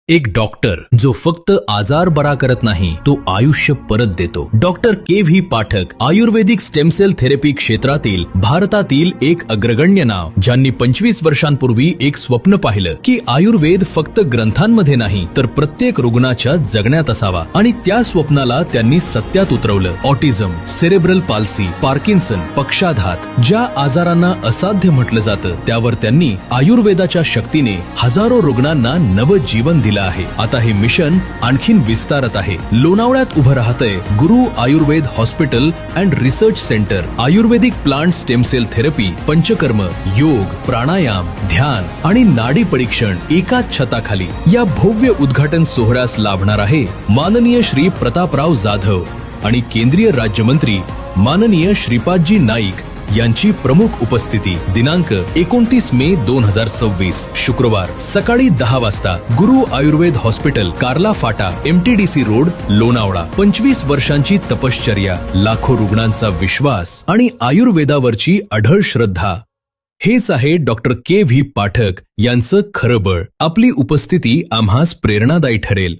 एक डॉक्टर जो फक्त आजार बरा करत नाही, तो आयुष्य परत देतो. डॉक्टर के.व्ही. पाठक आयुर्वेदिक स्टेम सेल थेरपी क्षेत्रातील भारतातील एक अग्रगण्य नाव, ज्यांनी 25 वर्षांपूर्वी एक स्वप्न पाहिलं की आयुर्वेद फक्त ग्रंथांमध्ये नाही तर प्रत्येक रुग्णाच्या जगण्यात असावा, आणि त्या स्वप्नाला त्यांनी सत्यात उतरवलं. ऑटिझम, सेरेब्रल पाल्सी, पार्किन्सन, पक्षाघात, ज्या आजारांना असाध्य म्हटलं जातं, त्यावर त्यांनी आयुर्वेदाच्या शक्तीने हजारो रुग्णांना नवजीवन दिलं आहे. आता हे मिशन आणखीन विस्तारत आहे. लोणावळ्यात उभं राहतंय Guru Ayurveda hospital and research centre. Ayurvedic plant stem cell therapy, Panchakarma, yoga, pranayama, ध्यान आणि नाडी परीक्षण एकाच छताखाली. या भव्य उद्घाटन सोहळ्यास लाभणार आहे माननीय श्री प्रतापराव जाधव आणि केंद्रीय राज्यमंत्री माननीय श्रीपादजी नाईक यांची प्रमुख उपस्थिती. दिनांक 29 मे 2026 शुक्रवार सकाळी 10 वाजता. गुरु आयुर्वेद हॉस्पिटल, कार्ला फाटा, MTDC रोड, लोणावळा. 25 वर्षांची तपश्चर्या, लाखो रुग्णांचा विश्वास आणि आयुर्वेदावरची अढळ श्रद्धा, हेच आहे डॉक्टर के.व्ही. पाठक यांचं खरं बळ. आपली उपस्थिती आम्हास प्रेरणादायी ठरेल.